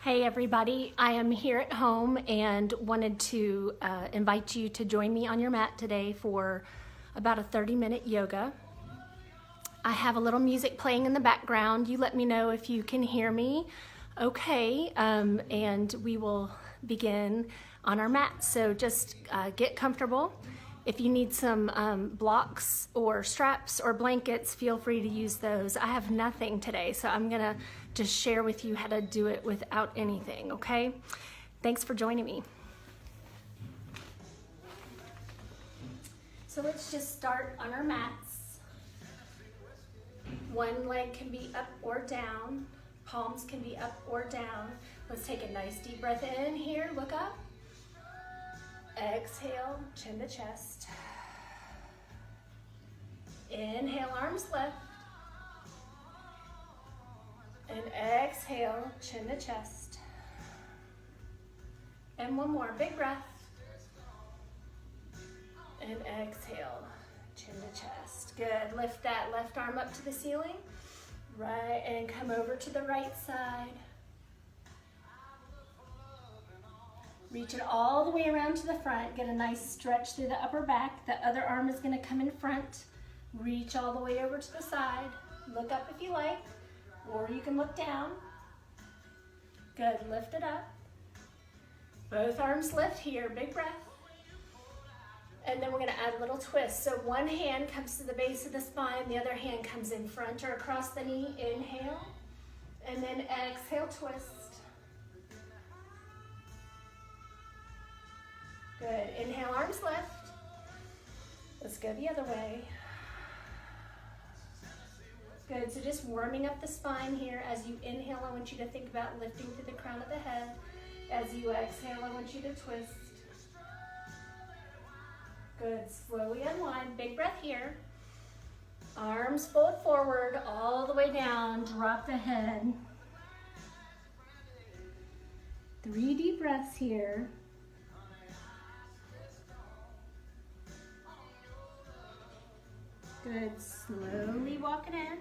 Hey everybody, I am here at home and wanted to invite you to join me on your mat today for about a 30-minute yoga. I have a little music playing in the background. You let me know if you can hear me. Okay, and we will begin on our mat. So just get comfortable. If you need some blocks or straps or blankets, feel free to use those. I have nothing today, so I'm gonna just share with you how to do it without anything, okay? Thanks for joining me. So let's just start on our mats. One leg can be up or down. Palms can be up or down. Let's take a nice deep breath in here, look up. Exhale, chin to chest. Inhale, arms lift. And exhale, chin to chest. And one more, big breath. And exhale, chin to chest. Good, lift that left arm up to the ceiling. Right, and come over to the right side. Reach it all the way around to the front. Get a nice stretch through the upper back. The other arm is gonna come in front. Reach all the way over to the side. Look up if you like, or you can look down. Good, lift it up. Both arms lift here, big breath. And then we're gonna add a little twist. So one hand comes to the base of the spine, the other hand comes in front or across the knee. Inhale, and then exhale, twist. Good, inhale, arms lift. Let's go the other way. Good, so just warming up the spine here. As you inhale, I want you to think about lifting through the crown of the head. As you exhale, I want you to twist. Good, slowly unwind, big breath here. Arms fold forward, all the way down, drop the head. 3 deep breaths here. Good, slowly walk it in.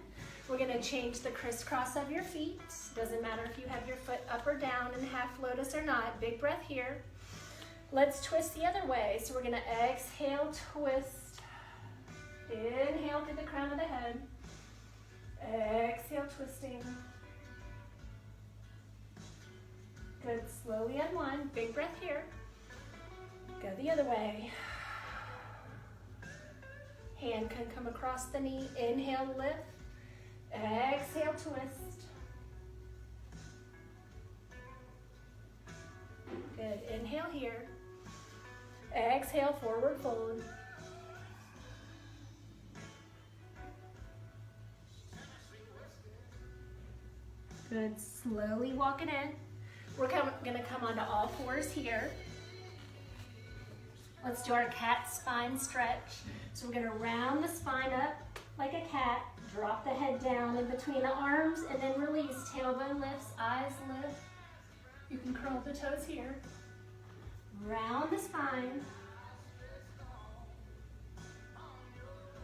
We're gonna change the crisscross of your feet. Doesn't matter if you have your foot up or down in half lotus or not. Big breath here. Let's twist the other way. So we're gonna exhale, twist. Inhale through the crown of the head. Exhale, twisting. Good, slowly unwind. Big breath here. Go the other way. Hand can come across the knee. Inhale, lift. Exhale, twist. Good, inhale here. Exhale, forward fold. Good, slowly walk it in. We're gonna come onto all fours here. Let's do our cat spine stretch. So we're gonna round the spine up like a cat, drop the head down in between the arms, and then release. Tailbone lifts, eyes lift. You can curl the toes here. Round the spine.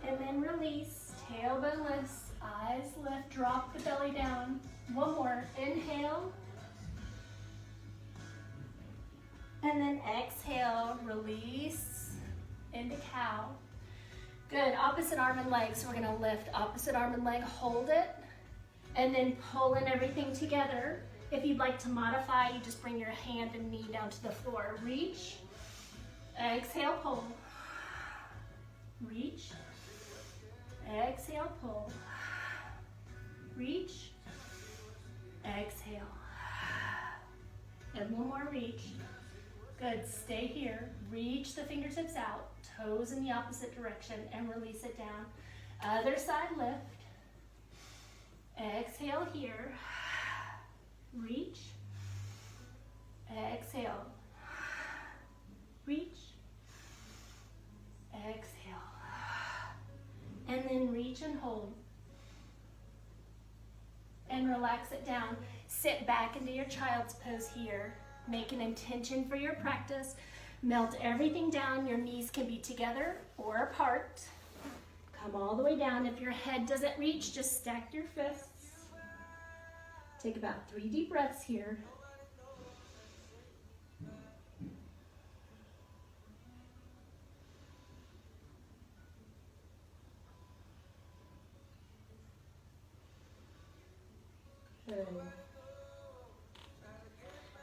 And then release. Tailbone lifts, eyes lift, drop the belly down. One more, inhale. And then exhale, release into cow. Good, opposite arm and leg. So we're gonna lift opposite arm and leg, hold it, and then pull in everything together. If you'd like to modify, you just bring your hand and knee down to the floor. Reach, exhale, pull. Reach, exhale, pull. Reach, exhale. And one more reach. Good, stay here. Reach the fingertips out, toes in the opposite direction, and release it down. Other side, lift. Exhale here. Reach. Exhale. Reach. Exhale. And then reach and hold. And relax it down. Sit back into your child's pose here. Make an intention for your practice. Melt everything down. Your knees can be together or apart. Come all the way down. If your head doesn't reach, just stack your fists. Take about 3 deep breaths here. Good.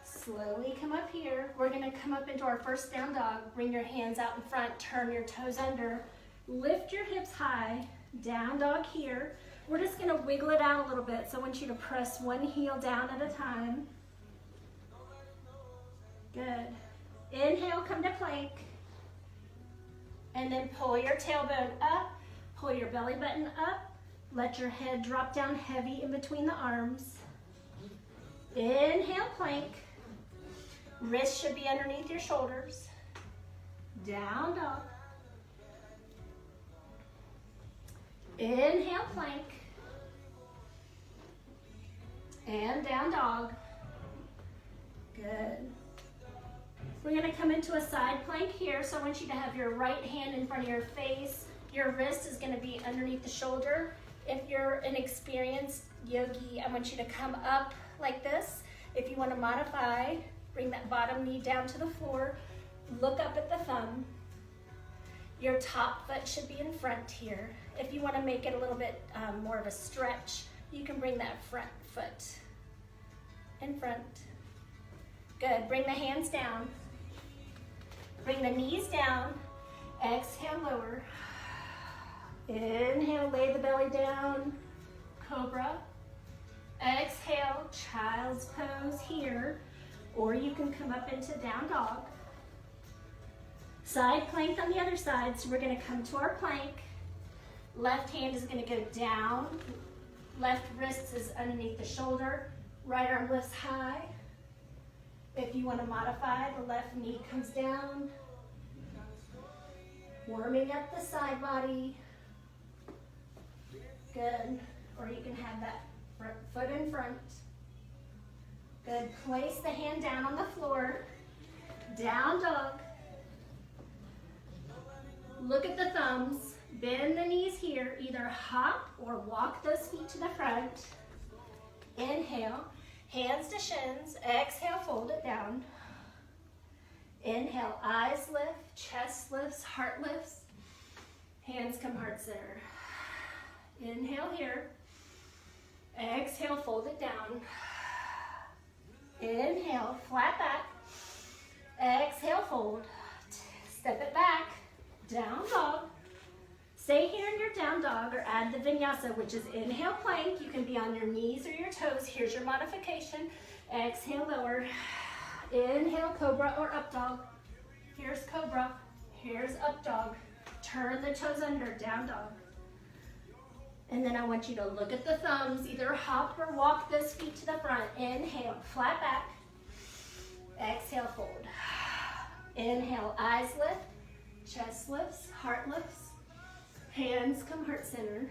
Slowly come up here. We're gonna come up into our first down dog. Bring your hands out in front, turn your toes under, lift your hips high, down dog here. We're just gonna wiggle it out a little bit, so I want you to press one heel down at a time. Good. Inhale, come to plank. And then pull your tailbone up, pull your belly button up, let your head drop down heavy in between the arms. Inhale, plank. Wrists should be underneath your shoulders. Down dog. Inhale, plank. And down dog. Good. We're gonna come into a side plank here, so I want you to have your right hand in front of your face. Your wrist is gonna be underneath the shoulder. If you're an experienced yogi, I want you to come up like this. If you wanna modify, bring that bottom knee down to the floor. Look up at the thumb. Your top foot should be in front here. If you wanna make it a little bit more of a stretch, you can bring that front foot in front. Good, bring the hands down. Bring the knees down. Exhale, lower. Inhale, lay the belly down. Cobra. Exhale, child's pose here. Or you can come up into down dog. Side plank on the other side. So we're gonna come to our plank. Left hand is gonna go down. Left wrist is underneath the shoulder. Right arm lifts high. If you want to modify, the left knee comes down. Warming up the side body. Good. Or you can have that front foot in front. Good. Place the hand down on the floor. Down dog. Look at the thumbs. Bend the knees here. Either hop or walk those feet to the front. Inhale. Hands to shins. Exhale, fold it down. Inhale, eyes lift, chest lifts, heart lifts. Hands come heart center. Inhale here. Exhale, fold it down. Inhale, flat back. Exhale, fold. Step it back. Down dog. Stay here in your down dog or add the vinyasa, which is inhale plank. You can be on your knees or your toes. Here's your modification. Exhale, lower. Inhale, cobra or up dog. Here's cobra. Here's up dog. Turn the toes under, down dog. And then I want you to look at the thumbs. Either hop or walk those feet to the front. Inhale, flat back. Exhale, fold. Inhale, eyes lift, chest lifts, heart lifts. Hands come heart center.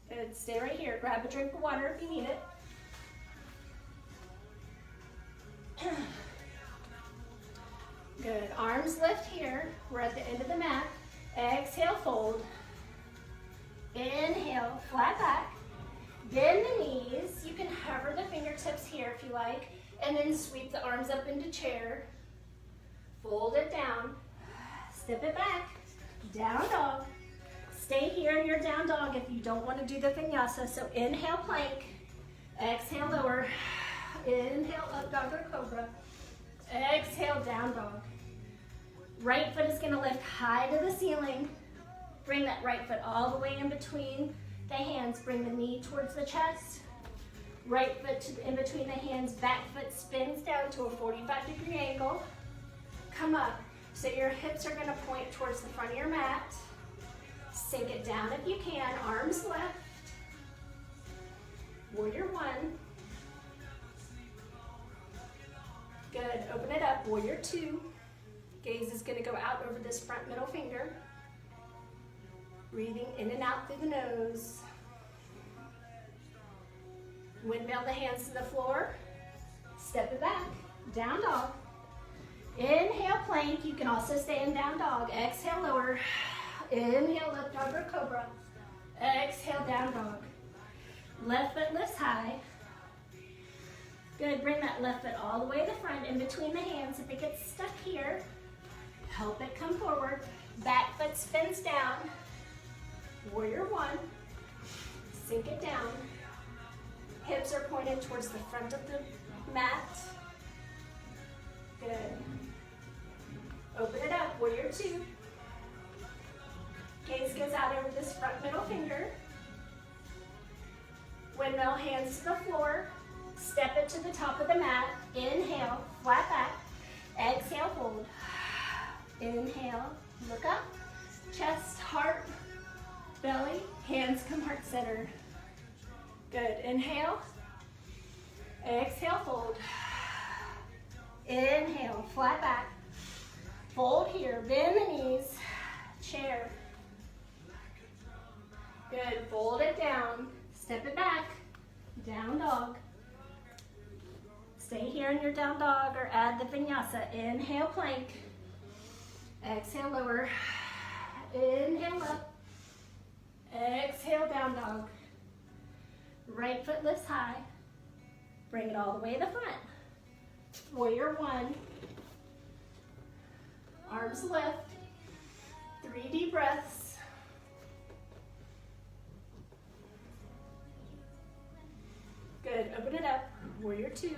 Good, stay right here. Grab a drink of water if you need it. Good, arms lift here. We're at the end of the mat. Exhale, fold. Inhale, flat back. Bend the knees. You can hover the fingertips here if you like, and then sweep the arms up into chair. Fold it down. Step it back. Down dog. Stay here in your down dog if you don't want to do the vinyasa. So inhale, plank. Exhale, lower. Inhale, up dog or cobra. Exhale, down dog. Right foot is going to lift high to the ceiling. Bring that right foot all the way in between the hands. Bring the knee towards the chest. Right foot in between the hands. Back foot spins down to a 45-degree angle. Come up. So your hips are going to point towards the front of your mat. Sink it down if you can. Arms left. Warrior one. Good. Open it up. Warrior two. Gaze is going to go out over this front middle finger. Breathing in and out through the nose. Windmill the hands to the floor. Step it back. Down dog. Inhale, plank. You can also stay in down dog. Exhale, lower. Inhale, up dog or cobra. Exhale, down dog. Left foot lifts high. Good. Bring that left foot all the way to the front in between the hands. If it gets stuck here, help it come forward. Back foot spins down. Warrior one. Sink it down. Hips are pointed towards the front of the mat. Good. Open it up, warrior two. Gaze goes out over this front middle finger. Windmill, hands to the floor. Step it to the top of the mat. Inhale, flat back. Exhale, fold. Inhale, look up. Chest, heart, belly, hands come heart center. Good, inhale. Exhale, fold. Inhale, flat back. Fold here, bend the knees. Chair. Good, fold it down. Step it back. Down dog. Stay here in your down dog or add the vinyasa. Inhale, plank. Exhale, lower. Inhale, up. Exhale, down dog. Right foot lifts high. Bring it all the way to the front. Warrior one. Arms lift. 3 deep breaths. Good, open it up. Warrior two.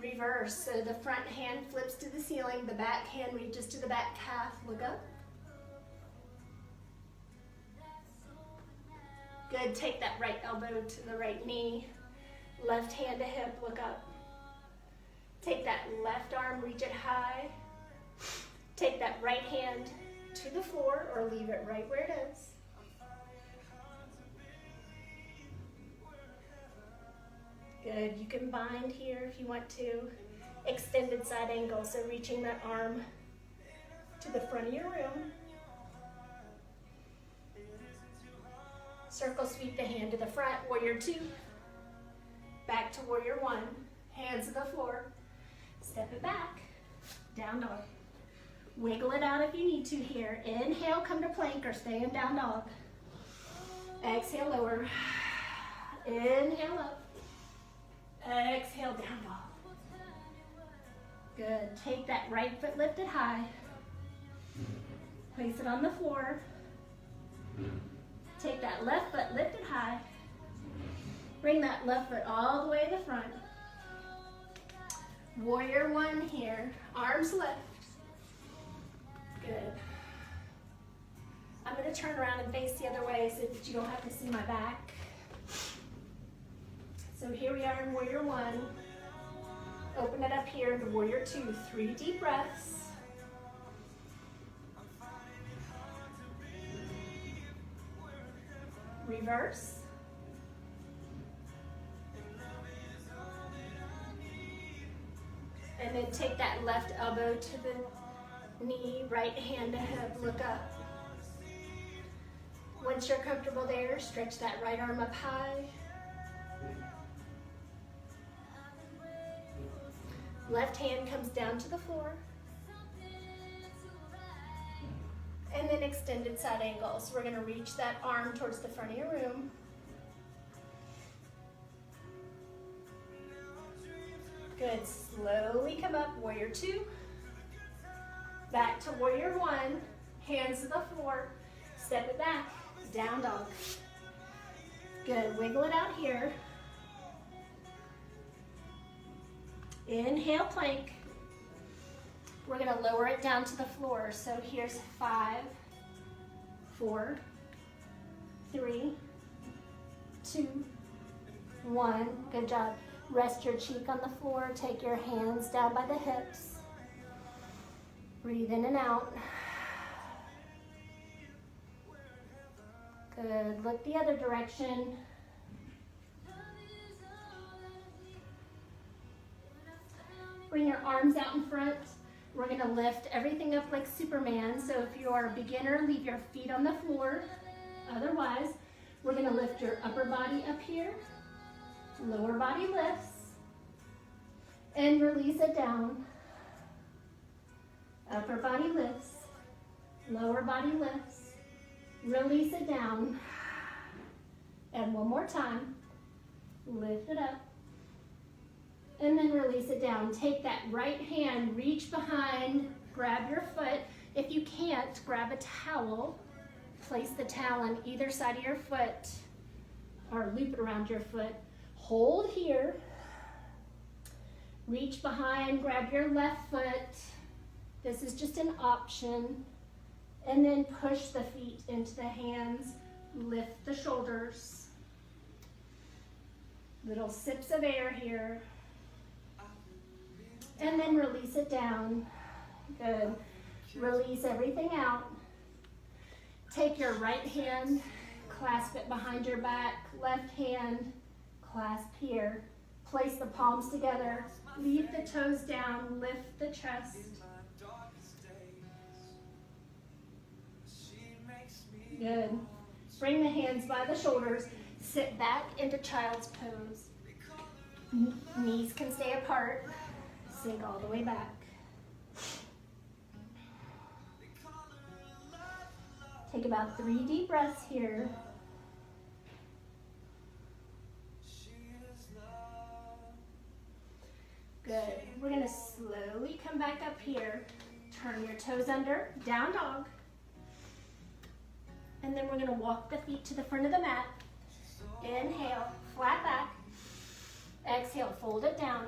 Reverse, so the front hand flips to the ceiling, the back hand reaches to the back calf. Look up. Good, take that right elbow to the right knee. Left hand to hip, look up. Take that left arm, reach it high. Take that right hand to the floor or leave it right where it is. Good, you can bind here if you want to. Extended side angle, so reaching that arm to the front of your room. Circle sweep the hand to the front, warrior two. Back to warrior one, hands to the floor. Step it back, down dog. Wiggle it out if you need to here. Inhale, come to plank or stay in down dog. Exhale, lower. Inhale, up. Exhale, down dog. Good. Take that right foot lifted high. Place it on the floor. Take that left foot lifted high. Bring that left foot all the way to the front. Warrior one here. Arms lift. Good. I'm going to turn around and face the other way so that you don't have to see my back. So here we are in warrior one. Open it up here to warrior two. 3 deep breaths. Reverse. And then take that left elbow to the knee, right hand to hip, look up. Once you're comfortable there, stretch that right arm up high. Left hand comes down to the floor. And then extended side angle. So we're going to reach that arm towards the front of your room. Good. Slowly come up, warrior two. Back to warrior one. Hands to the floor. Step it back. Down dog. Good. Wiggle it out here. Inhale, plank. We're going to lower it down to the floor. So here's 5, 4, 3, 2, 1. Good job. Rest your cheek on the floor. Take your hands down by the hips. Breathe in and out. Good. Look the other direction. Bring your arms out in front. We're going to lift everything up like Superman. So if you are a beginner, leave your feet on the floor. Otherwise, we're going to lift your upper body up here. Lower body lifts. And release it down. Upper body lifts. Lower body lifts. Release it down. And one more time. Lift it up. And then release it down. Take that right hand, reach behind, grab your foot. If you can't, grab a towel Place the towel on either side of your foot or loop it around your foot. Hold here. Reach behind, grab your left foot. This is just an option. And then push the feet into the hands. Lift the shoulders. Little sips of air here. And then release it down. Good. Release everything out. Take your right hand, clasp it behind your back. Left hand, clasp here. Place the palms together. Leave the toes down. Lift the chest. Good. Bring the hands by the shoulders. Sit back into child's pose. Knees can stay apart. Sink all the way back. Take about 3 deep breaths here. Good. We're going to slowly come back up here. Turn your toes under, down dog. And then we're going to walk the feet to the front of the mat. Inhale, flat back. Exhale, fold it down.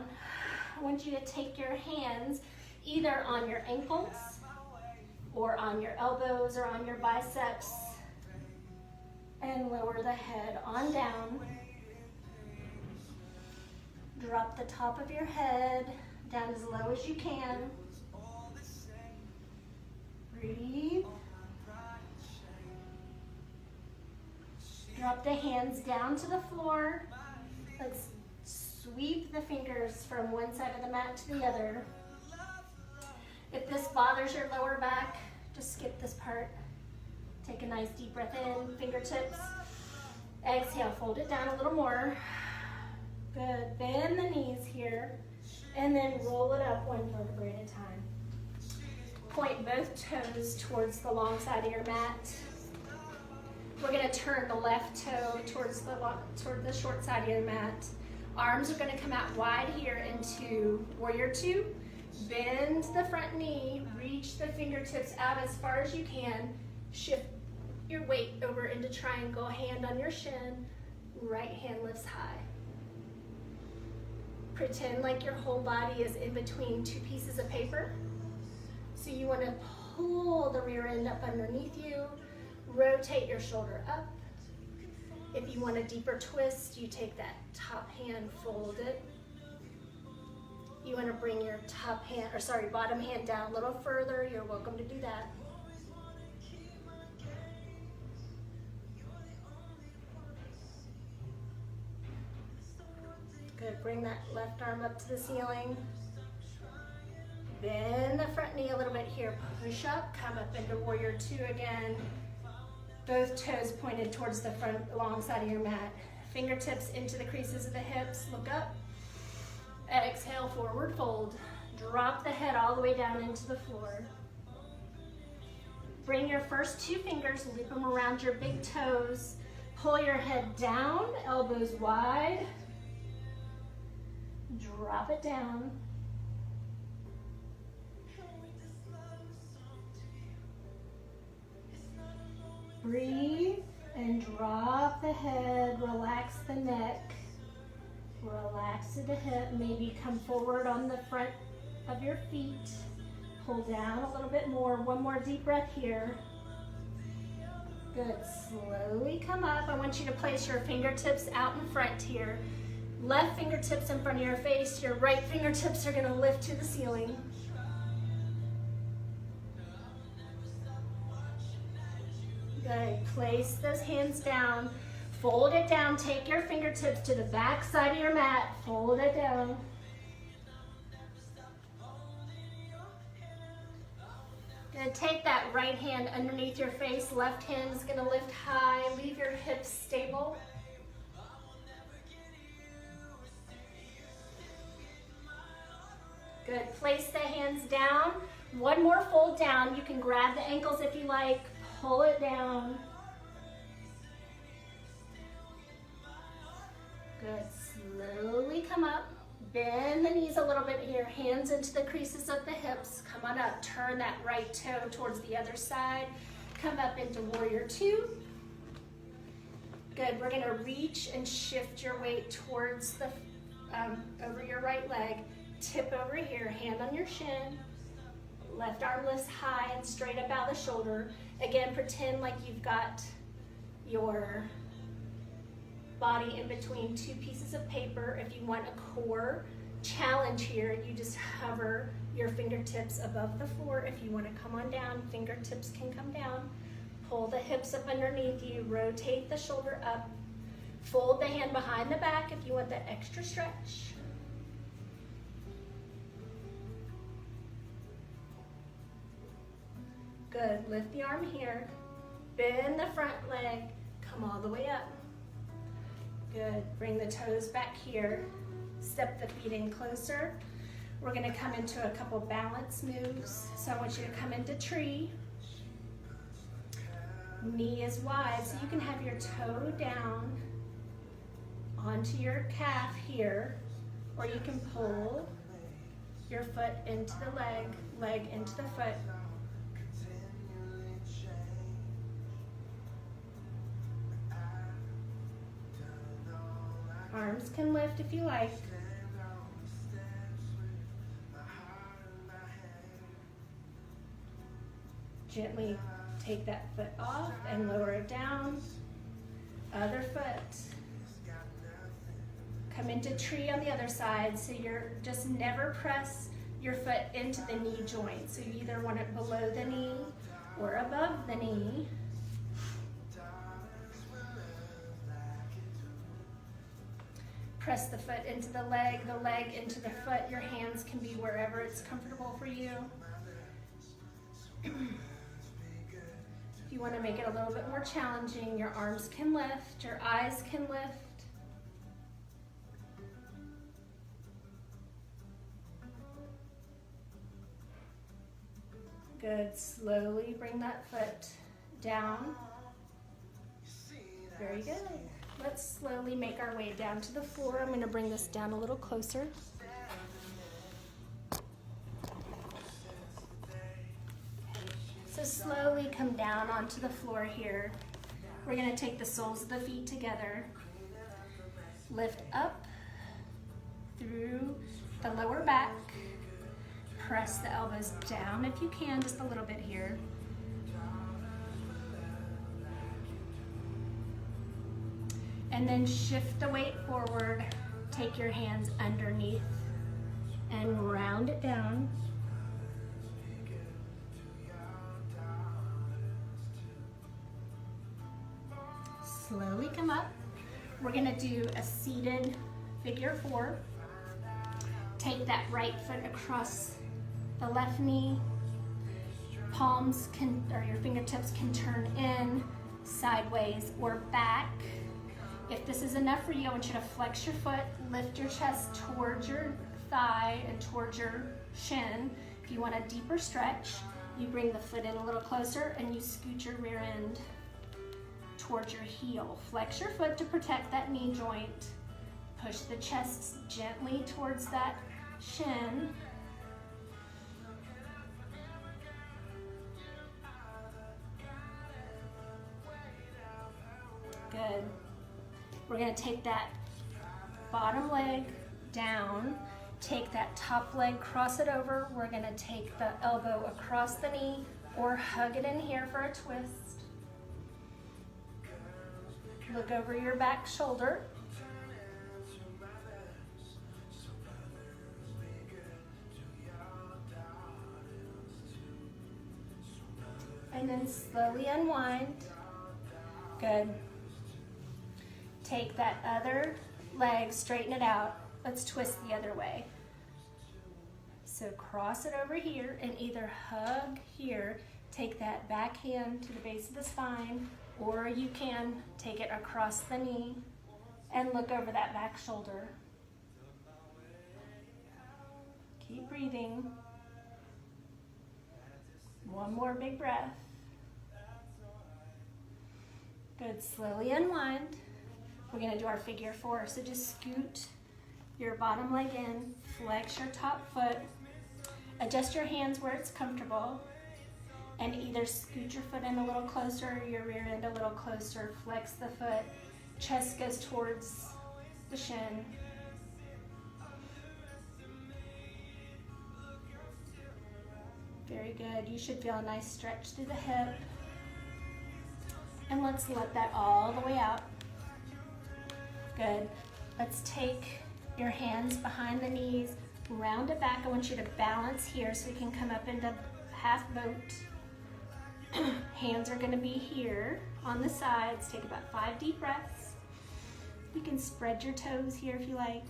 I want you to take your hands either on your ankles or on your elbows or on your biceps and lower the head on down. Drop the top of your head down as low as you can. Breathe. Drop the hands down to the floor. Let's sweep the fingers from one side of the mat to the other. If this bothers your lower back, just skip this part. Take a nice deep breath in, fingertips. Exhale, fold it down a little more. Good, bend the knees here, and then roll it up one vertebrae at a time. Point both toes towards the long side of your mat. We're gonna turn the left toe toward the short side of your mat. Arms are gonna come out wide here into Warrior Two. Bend the front knee, reach the fingertips out as far as you can. Shift your weight over into triangle, hand on your shin, right hand lifts high. Pretend like your whole body is in between 2 pieces of paper. So you want to pull the rear end up underneath you, rotate your shoulder up. If you want a deeper twist, you take that top hand, fold it. You want to bring your bottom hand down a little further, you're welcome to do that. Good, bring that left arm up to the ceiling. Bend the front knee a little bit here. Push up, come up into Warrior Two again. Both toes pointed towards the front, long side of your mat. Fingertips into the creases of the hips, look up. Exhale, forward fold. Drop the head all the way down into the floor. Bring your first 2 fingers, loop them around your big toes. Pull your head down, elbows wide. Drop it down. Breathe and drop the head, relax the neck, relax to the hip, maybe come forward on the front of your feet, pull down a little bit more, one more deep breath here. Good, slowly come up. I want you to place your fingertips out in front here. Left fingertips in front of your face, your right fingertips are gonna lift to the ceiling. Good, place those hands down, fold it down, take your fingertips to the back side of your mat, fold it down. Good, take that right hand underneath your face, left hand is gonna lift high, leave your hips stable. Good, place the hands down, one more fold down, you can grab the ankles if you like, pull it down. Good, slowly come up, bend the knees a little bit here, hands into the creases of the hips, come on up, turn that right toe towards the other side, Come up into warrior two. Good, we're gonna reach and shift your weight towards the, over your right leg. Tip over here, hand on your shin. Left arm lifts high and straight up out the shoulder. Again, pretend like you've got your body in between two pieces of paper. If you want a core challenge here, you just hover your fingertips above the floor. If you want to come on down, fingertips can come down. Pull the hips up underneath you, rotate the shoulder up. Fold the hand behind the back if you want that extra stretch. Good, lift the arm here. Bend the front leg, come all the way up. Good, bring the toes back here. Step the feet in closer. We're gonna come into a couple balance moves. So I want you to come into tree. Knee is wide, so you can have your toe down onto your calf here, or you can pull your foot into the leg into the foot. Arms can lift if you like. Gently take that foot off and lower it down. Other foot. Come into tree on the other side, so you're just never press your foot into the knee joint. So you either want it below the knee or above the knee. Press the foot into the leg into the foot. Your hands can be wherever it's comfortable for you. If you want to make it a little bit more challenging, your arms can lift, your eyes can lift. Good, slowly bring that foot down. Very good. Let's slowly make our way down to the floor. I'm going to bring this down a little closer. So slowly come down onto the floor here. We're going to take the soles of the feet together. Lift up through the lower back. Press the elbows down if you can, just a little bit here. And then shift the weight forward. Take your hands underneath and round it down. Slowly come up. We're gonna do a seated figure four. Take that right foot across the left knee. Palms can, or your fingertips can turn in, sideways or back. If this is enough for you, I want you to flex your foot, lift your chest towards your thigh and towards your shin. If you want a deeper stretch, you bring the foot in a little closer and you scoot your rear end towards your heel. Flex your foot to protect that knee joint. Push the chest gently towards that shin. Good. We're going to take that bottom leg down, take that top leg, cross it over. We're going to take the elbow across the knee or hug it in here for a twist. Look over your back shoulder. And then slowly unwind. Good. Take that other leg, straighten it out. Let's twist the other way. So cross it over here and either hug here, take that back hand to the base of the spine, or you can take it across the knee and look over that back shoulder. Keep breathing. One more big breath. Good, slowly unwind. We're gonna do our figure four, so just scoot your bottom leg in, flex your top foot, adjust your hands where it's comfortable. And either scoot your foot in a little closer, your rear end a little closer, flex the foot, chest goes towards the shin. Very good. You should feel a nice stretch through the hip. And let's let that all the way out. Good. Let's take your hands behind the knees, round it back. I want you to balance here so we can come up into half boat. Hands are going to be here on the sides. Take about 5 deep breaths. You can spread your toes here if you like.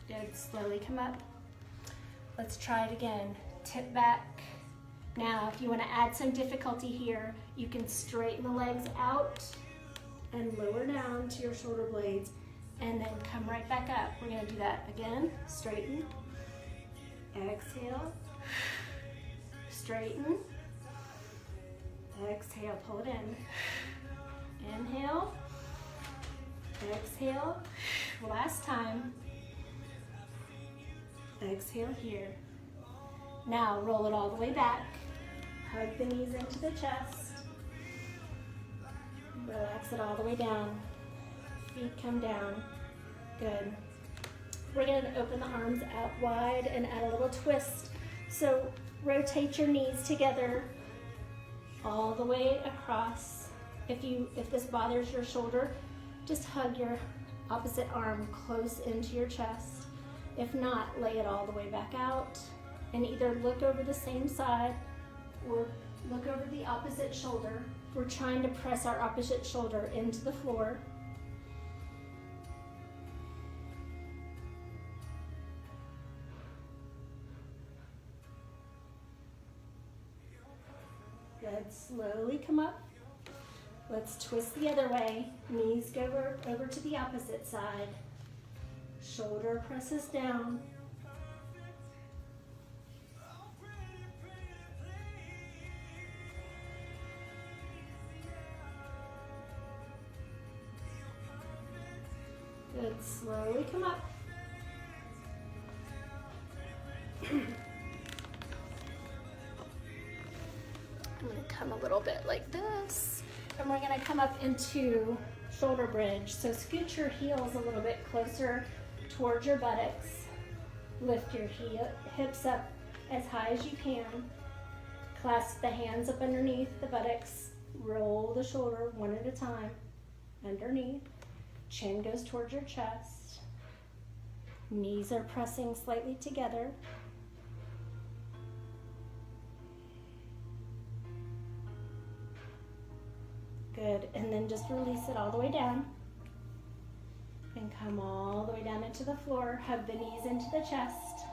Good. Slowly come up. Let's try it again. Tip back. Now, if you want to add some difficulty here, you can straighten the legs out and lower down to your shoulder blades, and then come right back up. We're going to do that again. Straighten. Exhale. Straighten. Exhale. Pull it in. Inhale. Exhale. Last time. Exhale here. Now roll it all the way back. Hug the knees into the chest. Relax it all the way down. Feet come down. Good. We're going to open the arms out wide and add a little twist. So rotate your knees together all the way across. If this bothers your shoulder, just hug your opposite arm close into your chest. If not, lay it all the way back out and either look over the same side or look over the opposite shoulder. We're trying to press our opposite shoulder into the floor. Good. Slowly come up. Let's twist the other way. Knees go over to the opposite side. Shoulder presses down. Good. Slowly come up. I'm going to come a little bit like this. And we're going to come up into shoulder bridge. So scoot your heels a little bit closer towards your buttocks. Lift your hips up as high as you can. Clasp the hands up underneath the buttocks. Roll the shoulder one at a time. Underneath. Chin goes towards your chest. Knees are pressing slightly together. Good. And then just release it all the way down. And come all the way down into the floor. Hug the knees into the chest.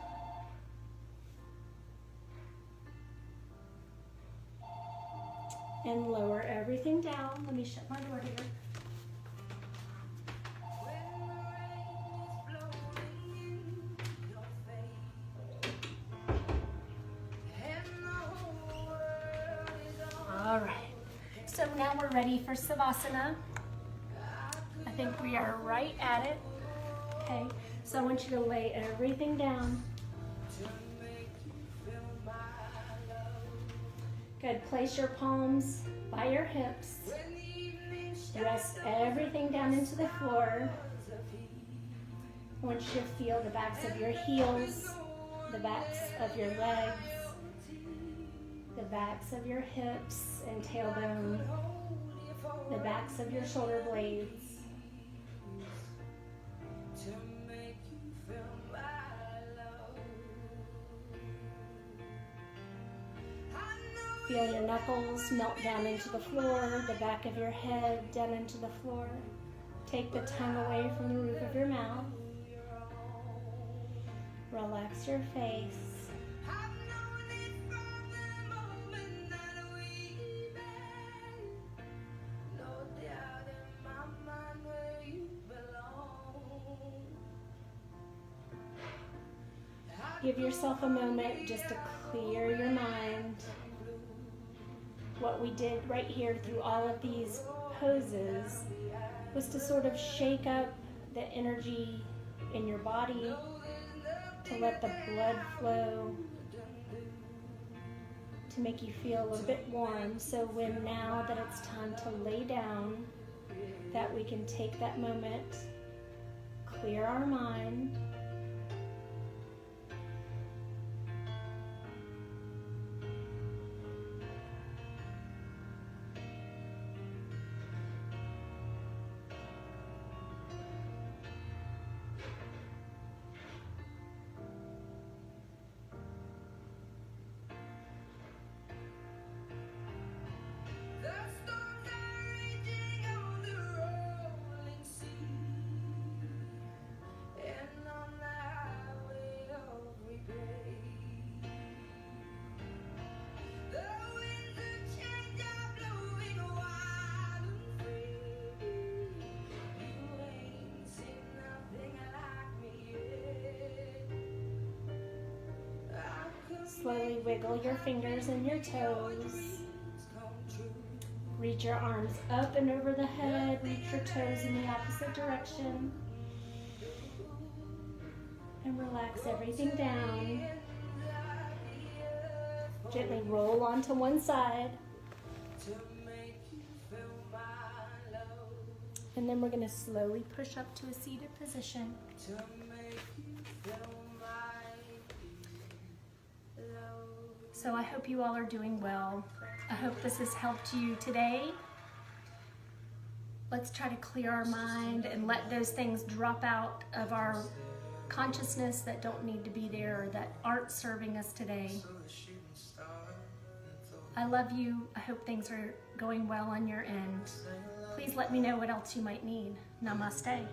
And lower everything down. Let me shut my door here. All right. So now we're ready for Savasana. I think we are right at it. Okay, so I want you to lay everything down. Good, place your palms by your hips. Rest everything down into the floor. I want you to feel the backs of your heels, the backs of your legs, the backs of your hips and tailbone, the backs of your shoulder blades. Feel your knuckles melt down into the floor, the back of your head down into the floor. Take the tongue away from the roof of your mouth. Relax your face. Give yourself a moment just to clear your mind. What we did right here through all of these poses was to sort of shake up the energy in your body to let the blood flow, to make you feel a little bit warm. So when now that it's time to lay down, that we can take that moment, clear our mind, slowly wiggle your fingers and your toes. Reach your arms up and over the head. Reach your toes in the opposite direction. And relax everything down. Gently roll onto one side. And then we're going to slowly push up to a seated position. So I hope you all are doing well. I hope this has helped you today. Let's try to clear our mind and let those things drop out of our consciousness that don't need to be there or that aren't serving us today. I love you. I hope things are going well on your end. Please let me know what else you might need. Namaste.